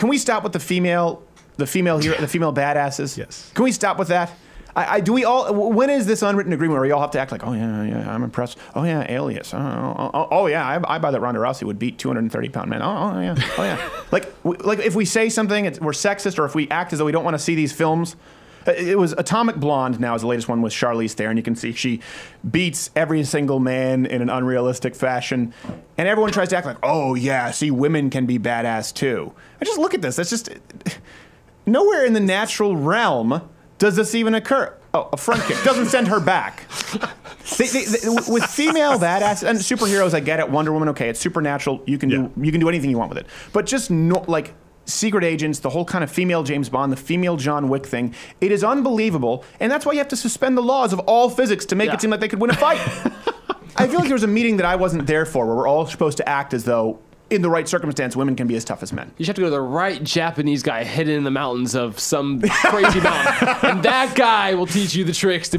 can we stop with the female hero, the female badasses? Yes. Can we stop with that? Do we all? When is this unwritten agreement where we all have to act like, oh yeah, I'm impressed. Oh yeah, Alias. Oh yeah, I buy that Ronda Rousey would beat 230-pound men. Oh yeah. like if we say something, we're sexist, or if we act as though we don't want to see these films. It was Atomic Blonde. Now is the latest one with Charlize Theron. You can see she beats every single man in an unrealistic fashion, and everyone tries to act like, oh yeah, see, women can be badass too. I just look at this. That's just nowhere in the natural realm does this even occur? Oh, a front kick doesn't send her back. With female badass and superheroes, I get it. Wonder Woman, okay, it's supernatural. You can do anything you want with it. But just like secret agents, the whole kind of female James Bond, the female John Wick thing, it is unbelievable, and that's why you have to suspend the laws of all physics to make it seem like they could win a fight. I feel like there was a meeting that I wasn't there for, where we're all supposed to act as though, in the right circumstance, women can be as tough as men. You just have to go to the right Japanese guy hidden in the mountains of some crazy mountain, and that guy will teach you the tricks to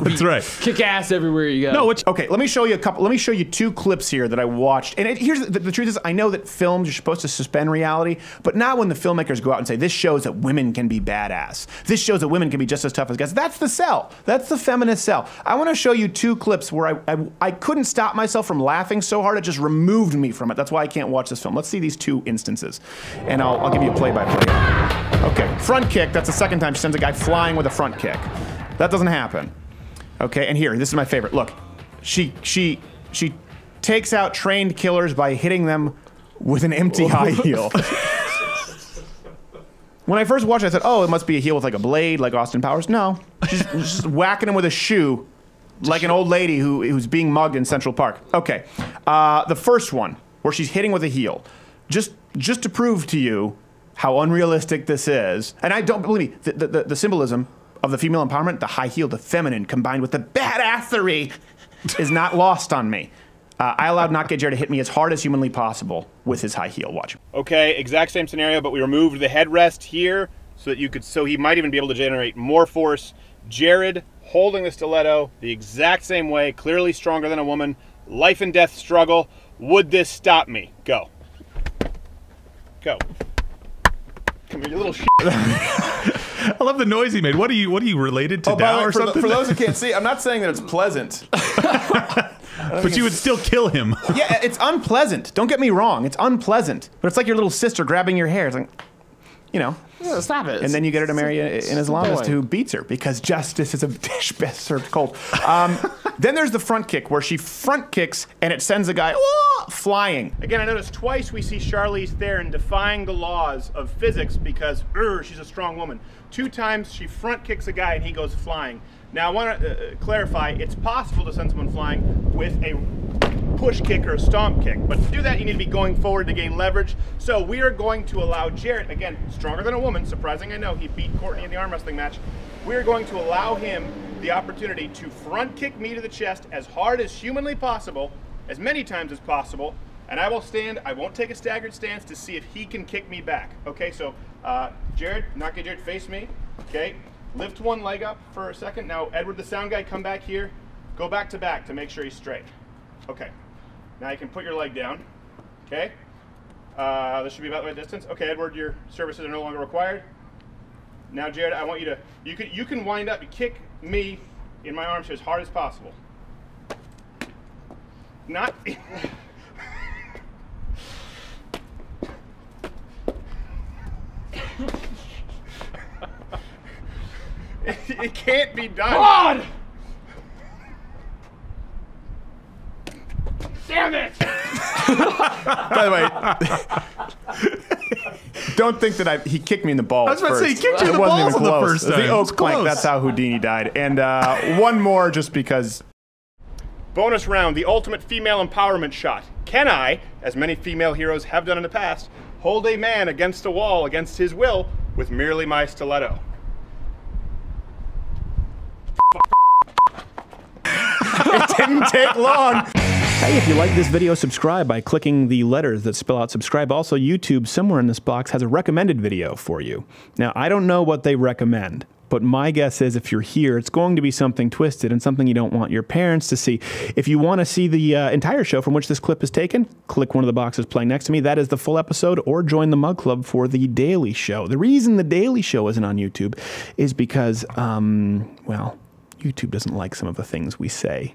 kick ass everywhere you go. No, okay, let me show you a couple. Let me show you 2 clips here that I watched. And here's the truth is, I know that films are supposed to suspend reality, but not when the filmmakers go out and say this shows that women can be badass. This shows that women can be just as tough as guys. That's the sell. That's the feminist sell. I want to show you 2 clips where I couldn't stop myself from laughing so hard it just removed me from it. That's why I can't watch this film. Let's see these 2 instances, and I'll give you a play-by-play. Okay, front kick. That's the second time she sends a guy flying with a front kick. That doesn't happen. Okay, and here, this is my favorite. Look, she takes out trained killers by hitting them with an empty high heel. When I first watched it, I said, oh, it must be a heel with like a blade, like Austin Powers. No, she's just whacking him with a shoe, like an old lady who's being mugged in Central Park. Okay, the first one, where she's hitting with a heel. Just to prove to you how unrealistic this is, and I don't believe me, the symbolism of the female empowerment, the high heel, the feminine, combined with the badassery, is not lost on me. I allowed Not Gay Jared to hit me as hard as humanly possible with his high heel. Watch. Okay, exact same scenario, but we removed the headrest here so that so he might even be able to generate more force. Jared holding the stiletto the exact same way, clearly stronger than a woman. Life and death struggle. Would this stop me? Go. Go. Come here, you little shit. I love the noise he made. What are you related to now or something? For those who can't see, I'm not saying that it's pleasant. But you would still kill him. Yeah, it's unpleasant. Don't get me wrong. It's unpleasant. But it's like your little sister grabbing your hair. It's like, you know. Yeah, stop it. And then you get her to marry an Islamist who beats her because justice is a dish best served cold. Then there's the front kick where she front kicks and it sends a guy flying. Again, I noticed twice we see Charlize Theron defying the laws of physics because she's a strong woman. 2 times she front kicks a guy and he goes flying. Now I want to clarify, it's possible to send someone flying with a push kick or a stomp kick, but to do that you need to be going forward to gain leverage. So we are going to allow Jarrett, again, stronger than a woman, surprising I know, he beat Courtney in the arm wrestling match. We are going to allow him the opportunity to front kick me to the chest as hard as humanly possible, as many times as possible, and I will stand, I won't take a staggered stance to see if he can kick me back. Okay, so Jared, Not Gay Jared, face me, okay? Lift one leg up for a second. Now, Edward, the sound guy, come back here. Go back to make sure he's straight. Okay. Now you can put your leg down. Okay. This should be about the right distance. Okay, Edward, your services are no longer required. Now, Jared, I want you to, you can wind up and kick me in my arms as hard as possible. Not. It can't be done. God! Damn it! By the way, don't think that he kicked me in the balls. I was about to say, he kicked you in the balls balls the first time. The oak plank, that's how Houdini died. And one more just because. Bonus round, the ultimate female empowerment shot. Can I, as many female heroes have done in the past, hold a man against a wall against his will with merely my stiletto? It didn't take long. Hey, if you like this video, subscribe by clicking the letters that spell out subscribe. Also, YouTube, somewhere in this box, has a recommended video for you. Now, I don't know what they recommend, But my guess is if you're here, it's going to be something twisted and something you don't want your parents to see. If you want to see the entire show from which this clip is taken, click one of the boxes playing next to me. That is the full episode, or join the Mug Club for The Daily Show. The reason The Daily Show isn't on YouTube is because, well, YouTube doesn't like some of the things we say.